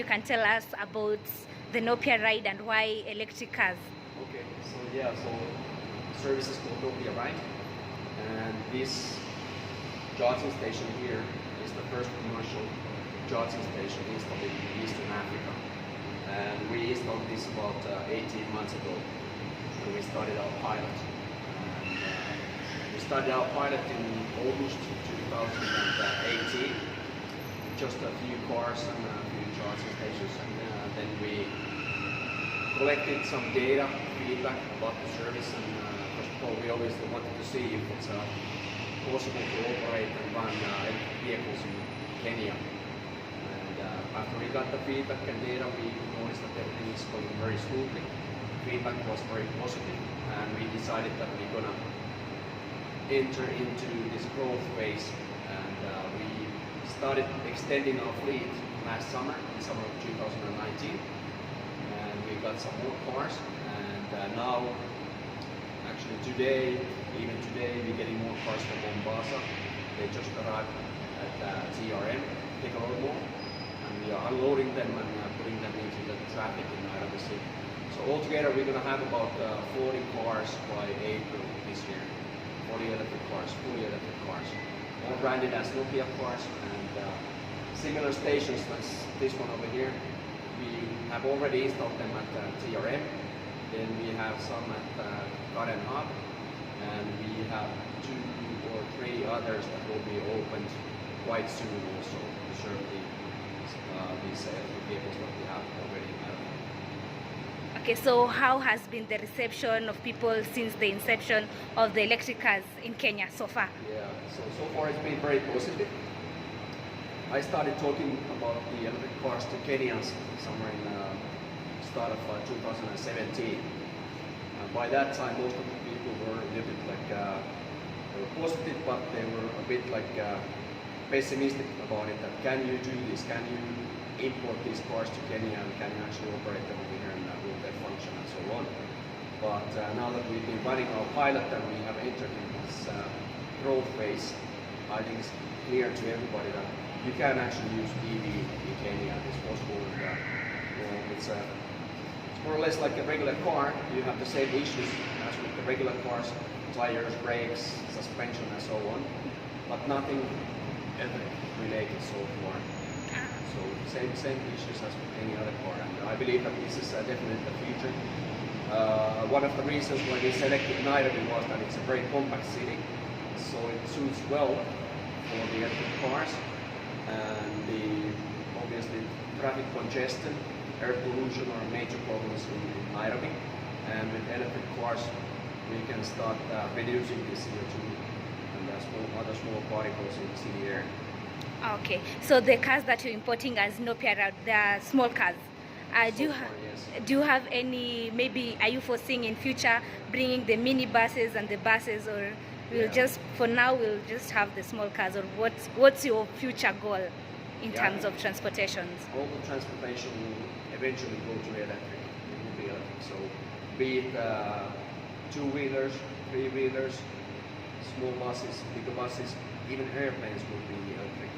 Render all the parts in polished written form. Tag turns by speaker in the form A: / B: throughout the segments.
A: can tell us about the Nopea ride and why electric cars.
B: Okay, so yeah, so service is called Nopea Ride, and this charging station here is the first commercial charging station installed in Eastern Africa. And we installed this about 18 months ago when we started our pilot. And, we started our pilot in August 2018, just a few cars and a few charging stations, and then we collected some data, feedback about the service, and first of all we always wanted to see if it's possible to operate and run electric vehicles in Kenya. And after we got the feedback and data, we noticed that everything is going very smoothly. Feedback was very positive, and we decided that we're gonna enter into this growth phase, and we started extending our fleet last summer, in summer of 2019, and we got some more cars, and now, actually today, even today, we're getting more cars from Mombasa. They just arrived at TRM, Precautions, and we are unloading them and putting them into the traffic in Nairobi City. So altogether, we're going to have about 40 cars by April this year. 40 electric cars, fully electric cars, all branded as Nopea cars, and similar stations as this one over here. We have already installed them at TRM. Then we have some at Karen Hub, and we have 2 or 3 others that will be opened quite soon also to serve these electric vehicles that we have already.
A: Okay, so how has been the reception of people since the inception of the electric cars in Kenya so far?
B: Yeah, so far it's been very positive. I started talking about the electric cars to Kenyans somewhere in the start of 2017. By that time, most of the people were a little bit like, they were positive, but they were a bit like pessimistic about it, that can you do this, can you import these cars to Kenya, and can you actually operate them over here and will they function and so on. But now that we've been running our pilot and we have entered in this growth phase, I think it's clear to everybody that you can actually use EV in Kenya. It's possible, and it's more or less like a regular car. You have the same issues as with the regular cars, tires, brakes, suspension and so on, but nothing related so far. So same issues as with any other car, and I believe that this is definitely the future. One of the reasons why we selected Nairobi was that it's a very compact city, so it suits well for the electric cars, and obviously traffic congestion, air pollution are major problems in Nairobi, and with electric cars we can start reducing the CO2 and other small particles in the city air.
A: Okay, so the cars that you're importing as Nopea, they are small cars. Do you have any, maybe are you foreseeing in future bringing the mini buses and the buses, or we'll just, for now we'll just have the small cars, or what's your future goal in terms of transportations?
B: Global transportation will eventually go to electric. It will be electric. So be it 2-wheelers, 3-wheelers, small buses, bigger buses, even airplanes will be electric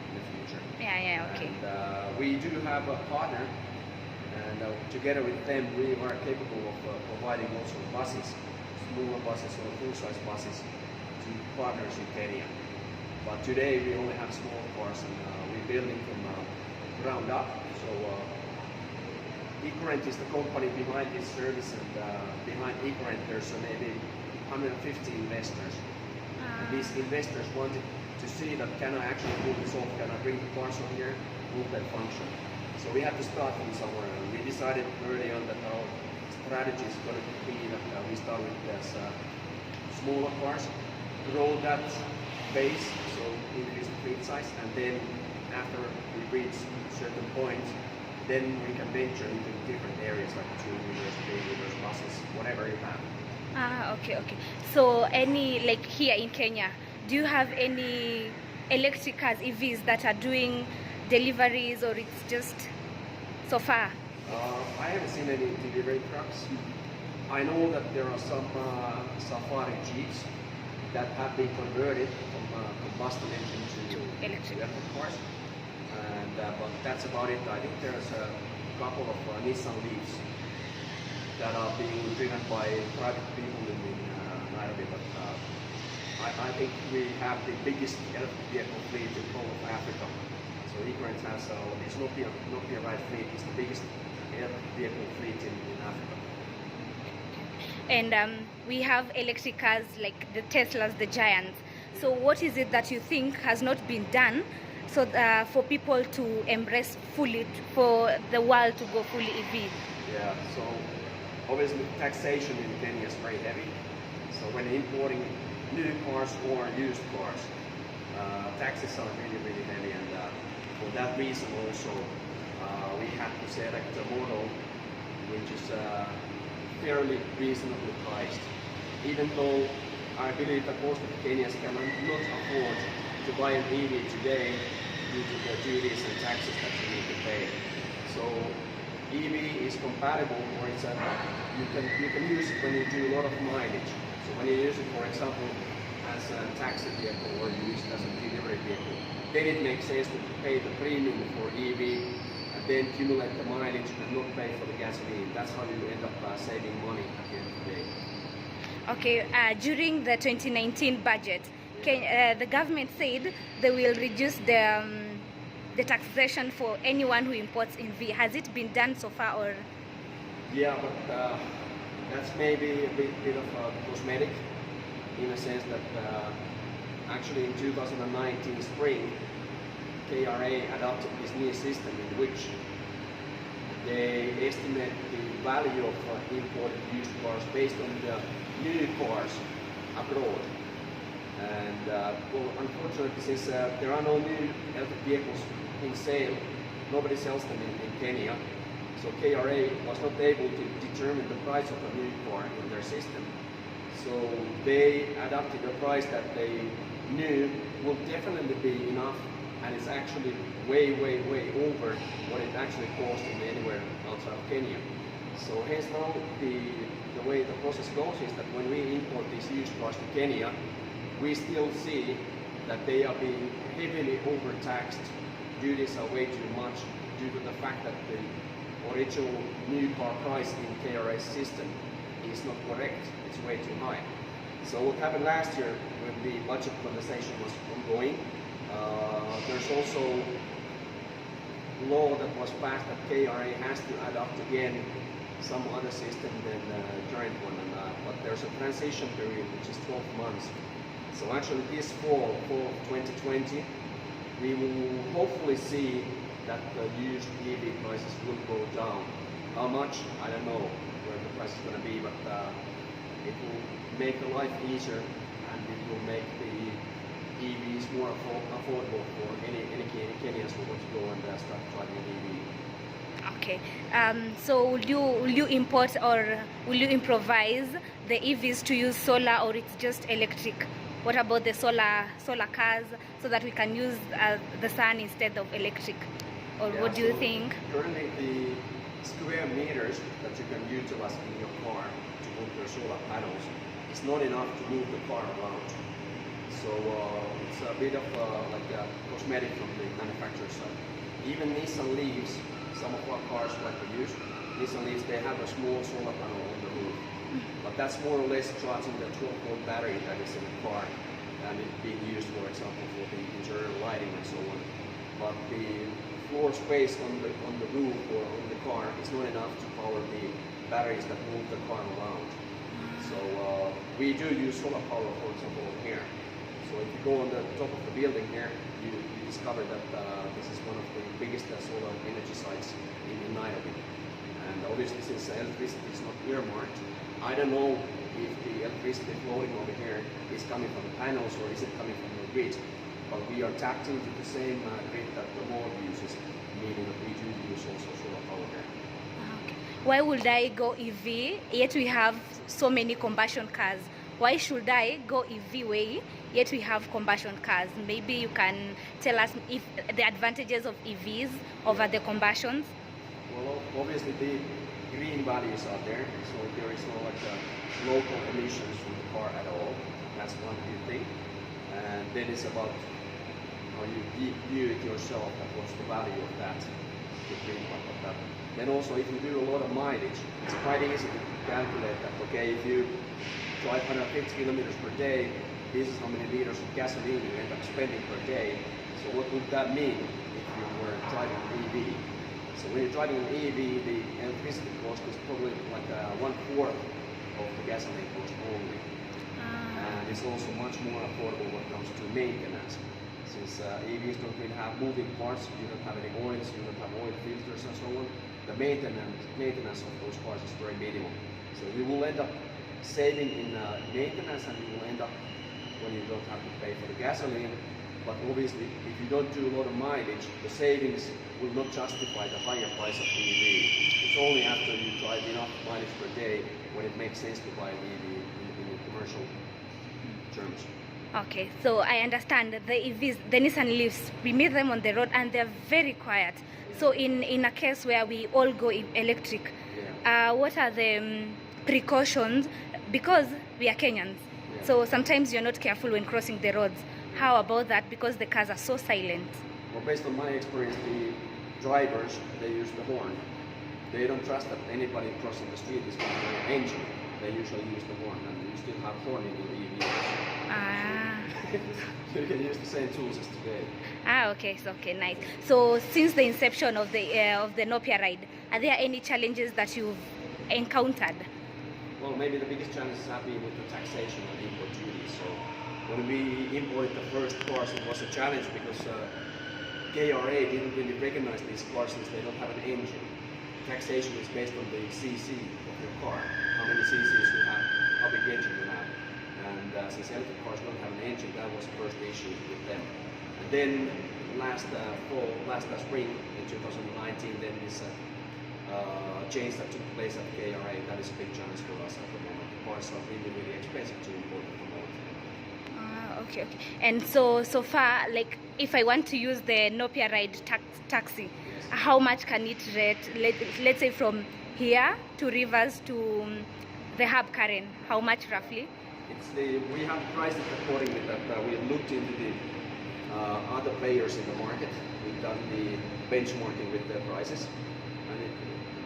B: in the future.
A: Yeah, okay.
B: And we do have a partner, and together with them we are capable of providing also buses, smaller buses or full-size buses to partners in Kenya. But today we only have small cars, and we're building from ground up. So eCurrent is the company behind this service, and behind eCurrent there's maybe 150 investors. And these investors wanted to see that can I actually pull this off, can I bring the cars on here, will they function? So we have to start from somewhere, and we decided early on that our strategy is going to be that we start with this smaller cars, grow that base, so increase the fleet size, and then after we reach certain points, then we can venture into different areas like 2-wheelers, 3-wheelers, buses, whatever you have.
A: Okay. So any, like here in Kenya, do you have any electric cars, EVs, that are doing deliveries, or it's just so far?
B: I haven't seen any delivery trucks. I know that there are some safari jeeps that have been converted from combustion engine to electric cars. and but that's about it. I think there's a couple of Nissan Leafs that are being driven by private people in Nairobi, but I think we have the biggest electric vehicle fleet in all of Africa. So Equerent has this Nopea ride fleet is the biggest electric vehicle fleet in Africa.
A: And we have electric cars like the Teslas, the giants. So what is it that you think has not been done so for people to embrace fully, for the world to go fully EV?
B: Yeah, so obviously taxation in Kenya is very heavy. So when importing new cars or used cars, taxes are really heavy, and for that reason also we have to select a model which is fairly reasonably priced. Even though I believe that most of the Kenyans cannot afford to buy an EV today due to the duties and taxes that you need to pay. So EV is compatible, or it's you can use it when you do a lot of mileage. So when you use it, for example, as a taxi vehicle or you use it as a delivery vehicle, then it makes sense to pay the premium for EV and then accumulate the mileage and not pay for the gasoline. That's how you end up saving money at the end of the day.
A: Okay, during the 2019 budget, the government said they will reduce the taxation for anyone who imports EV. Has it been done so far, or?
B: Yeah, but that's maybe a bit of cosmetic, in a sense that actually in 2019 spring, KRA adopted this new system in which they estimate the value of imported used cars based on the new cars abroad. And well, unfortunately, since there are no new electric vehicles in sale, nobody sells them in Kenya, so KRA was not able to determine the price of a new car in their system. So they adopted a price that they knew will definitely be enough, and it's actually way over what it actually costs in anywhere outside of Kenya. So hence now the way the process goes is that when we import these used cars to Kenya, we still see that they are being heavily overtaxed. Duties are way too much due to the fact that the original new car price in KRA's system is not correct. It's way too high. So what happened last year when the budget conversation was ongoing, there's also law that was passed that KRA has to adopt again some other system than the current one, but there's a transition period which is 12 months. So actually this fall 2020, we will hopefully see that the used EV prices will go down. How much? I don't know where the price is going to be, but it will make the life easier, and it will make the EVs more affordable for any Kenyans who want to go and start driving an EV.
A: Okay, so will you import or will you improvise the EVs to use solar, or it's just electric? What about the solar cars, so that we can use the sun instead of electric? Or yeah, what do you think?
B: Currently the square meters that you can utilize in your car to move your solar panels is not enough to move the car around. So it's a bit of like a cosmetic from the manufacturer side. Even Nissan Leafs, some of our cars like we use, Nissan Leafs, they have a small solar panel on the roof. But that's more or less charging the 12-volt battery that is in the car, and it's being used, for example, for the interior lighting and so on. But the floor space on the roof or on the car is not enough to power the batteries that move the car around. So we do use solar power, for example, here. So if you go on the top of the building here, you discover that this is one of the biggest solar energy sites in Nairobi. And obviously, since electricity is not earmarked, I don't know if the electricity flowing over here is coming from the panels or is it coming from the grid. But we are tapped into the same grid that the world uses, meaning that we do use also solar power here.
A: Okay. Why would I go EV, yet we have so many combustion cars? Why should I go EV way, yet we have combustion cars? Maybe you can tell us if the advantages of EVs over the combustions?
B: Well, obviously the green values are there, so there is no like local emissions from the car at all. That's one good thing. And then it's about how you view it yourself, that what's the value of that, the green part of that. Then also if you do a lot of mileage, it's quite easy to calculate that, okay, if you drive 150 kilometers per day, this is how many liters of gasoline you end up spending per day. So what would that mean if you were driving an EV? So when you're driving an EV, the electricity cost is probably like 1/4 of the gasoline cost only. And it's also much more affordable when it comes to maintenance. Since EVs don't really have moving parts, you don't have any oils, you don't have oil filters and so on, the maintenance of those cars is very minimal. So you will end up saving in maintenance, and you will end up when you don't have to pay for the gasoline. But obviously, if you don't do a lot of mileage, the savings will not justify the higher price of the EV. It's only after you drive enough mileage per day when it makes sense to buy an EV in commercial terms.
A: Okay, so I understand that the EVs, the Nissan Leafs, we meet them on the road and they're very quiet. So in a case where we all go electric, what are the precautions? Because we are Kenyans, so sometimes you're not careful when crossing the roads. How about that? Because the cars are so silent.
B: Well, based on my experience, the drivers, they use the horn. They don't trust that anybody crossing the street is going to an engine. They usually use the horn, and you still have horn in your EV. So you can use the same tools as today.
A: Okay, so okay, nice. So since the inception of the Nopea ride, are there any challenges that you've encountered?
B: Well, maybe the biggest challenge has been with the taxation and import duties. So when we imported the first cars, it was a challenge because KRA didn't really recognize these cars since they don't have an engine. Taxation is based on the CC of your car, how many CCs you have, how big engine you have. And since electric cars don't have an engine, that was the first issue with them. And then last spring in 2019, then this change that took place at KRA, that is a big challenge for us at the moment. The cars are really, really expensive to import at the moment.
A: Okay. And so far, like if I want to use the Nopea ride taxi, how much can it rate? Let's say from here to Rivers to the hub Karen, how much roughly?
B: We have priced it accordingly that we have looked into the other players in the market. We've done the benchmarking with their prices, and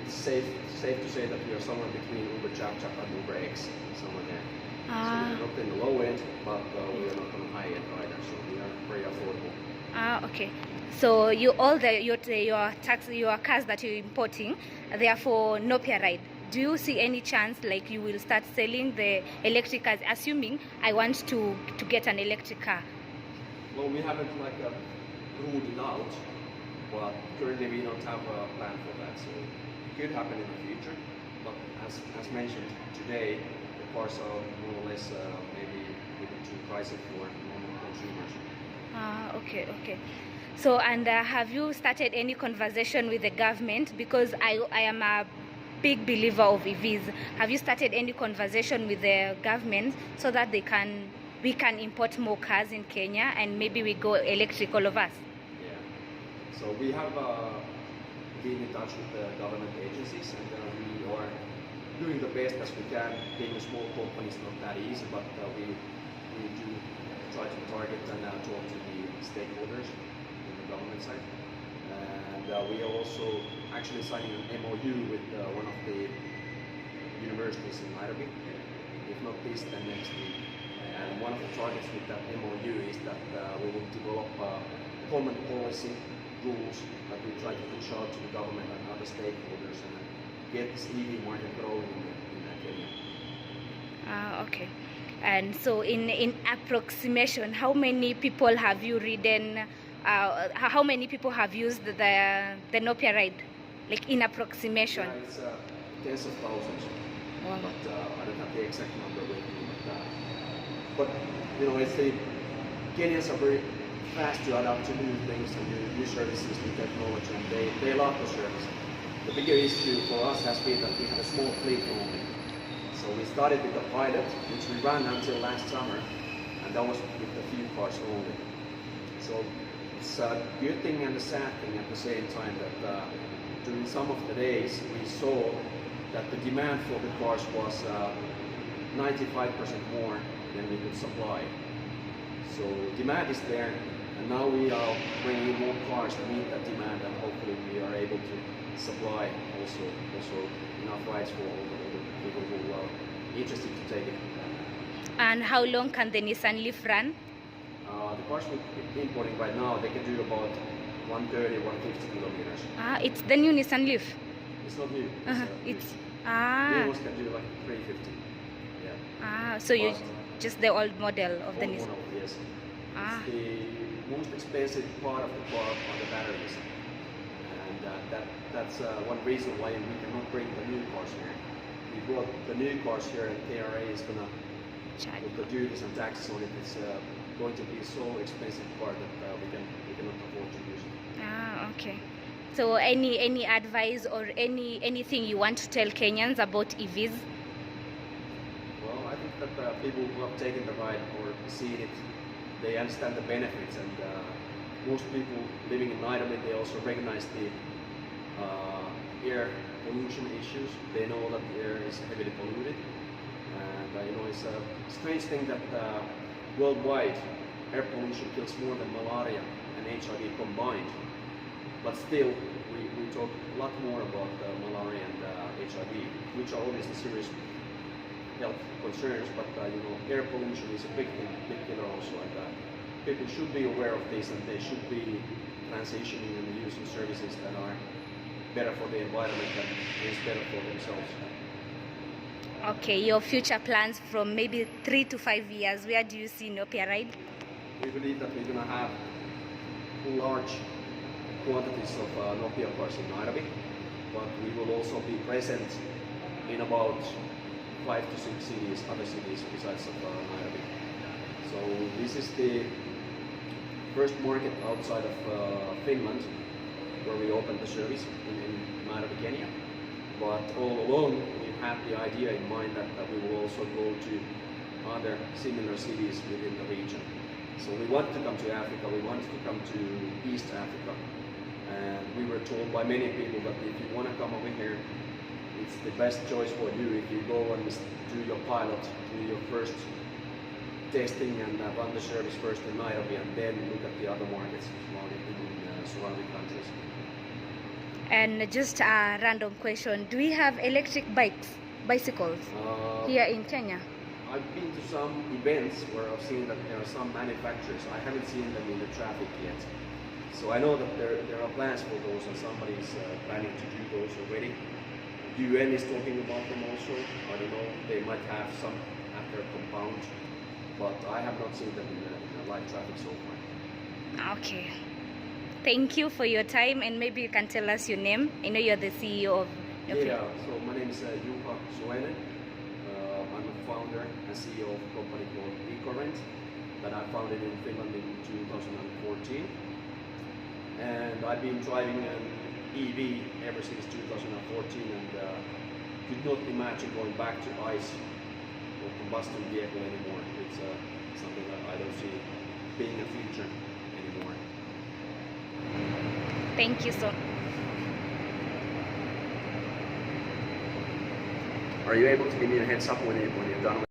B: it's safe to say that we are somewhere between Uber Chap and Uber X, somewhere there. So we're not in the low end, but we are not on the high end either. So we are very affordable.
A: Okay. So your cars that you're importing, they are for Nopea ride. Do you see any chance like you will start selling the electric cars, assuming I want to get an electric car?
B: Well, we haven't ruled it out, but currently we don't have a plan for that. So it could happen in the future. But as mentioned today, the cars are more or less maybe a bit too pricey for normal consumers.
A: Okay. So, and have you started any conversation with the government? Because I am a big believer of EVs. Have you started any conversation with the government so that we can import more cars in Kenya and maybe we go electric, all of us?
B: Yeah. So we have been in touch with the government agencies, and we are doing the best as we can. Being a small company is not that easy, but we do try to target and talk to the stakeholders on the government side. And we are also actually signing an MOU with one of the universities in Nairobi, if not this, then next week. And one of the targets with that MOU is that we will develop common policy rules that we try to push out to the government and other stakeholders and get this EV market growing in Kenya.
A: Okay. And so in approximation, how many people have you ridden? How many people have used the Nopea ride? Like in approximation?
B: Yeah, it's tens of thousands.
A: Wow.
B: But I don't have the exact number with me. But you know, it's the Kenyans are very fast to adapt to new things and new services, new technology, and they love the service. The bigger issue for us has been that we have a small fleet only. So we started with a pilot, which we ran until last summer, and that was with a few cars only. So it's a good thing and a sad thing at the same time that during some of the days we saw that the demand for the cars was 95% more than we could supply. So demand is there, And now we are bringing more cars to meet that demand, and hopefully we are able to supply also enough rides for all the people who are interested to take it.
A: And how long can the Nissan Leaf run?
B: The cars we're importing right now, they can do about 130, 150 kilometers.
A: It's the new Nissan Leaf.
B: It's not new.
A: It's
B: new ones can do like 350. Yeah.
A: So you just the old model of the
B: Old
A: Nissan.
B: model, yes. It's the most expensive part of the car are the batteries, and that's one reason why we cannot bring the new cars here. We brought the new cars here, and KRA is gonna put the duties and taxes on it. It's going to be so expensive car that we cannot afford to use it.
A: Okay. So any advice or anything you want to tell Kenyans about EVs?
B: Well, I think that people who have taken the ride or seen it, they understand the benefits, and most people living in Nairobi, they also recognize the air pollution issues. They know that the air is heavily polluted, and it's a strange thing that worldwide air pollution kills more than malaria and HIV combined. But still, we talk a lot more about malaria and HIV, which are obviously serious health concerns. But air pollution is a big killer also, and people should be aware of this, and they should be transitioning and using services that are better for the environment and is better for themselves.
A: Okay, your future plans from maybe 3 to 5 years, where do you see Nopea ride?
B: We believe that we're going to have large quantities of Nopea cars in Nairobi, but we will also be present in about 5 to 6 cities, other cities besides of Nairobi. So this is the first market outside of Finland where we opened the service in Nairobi, Kenya. But all along we've had the idea in mind that we will also go to other similar cities within the region. So we wanted to come to Africa, we wanted to come to East Africa, and we were told by many people that if you want to come over here, it's the best choice for you if you go and do your pilot, do your first testing and run the service first in Nairobi, and then look at the other markets in surrounding countries.
A: And just a random question, do we have electric bicycles here in Kenya?
B: I've been to some events where I've seen that there are some manufacturers. I haven't seen them in the traffic yet. So I know that there are plans for those, and somebody is planning to do those already. UN is talking about them also. I don't know, they might have some at their compound, but I have not seen them in the live traffic so far.
A: Okay. Thank you for your time, and maybe you can tell us your name. I know you're the CEO of Nopea.
B: Yeah, so my name is Juha Soinen. I'm a founder and CEO of a company called Precautions that I founded in Finland in 2014. And I've been driving an EV ever since 2014, and could not imagine going back to ICE or combustion vehicle anymore. It's something that I don't see being a future anymore.
A: Thank you so much.
B: Are you able to give me a heads up when you're done with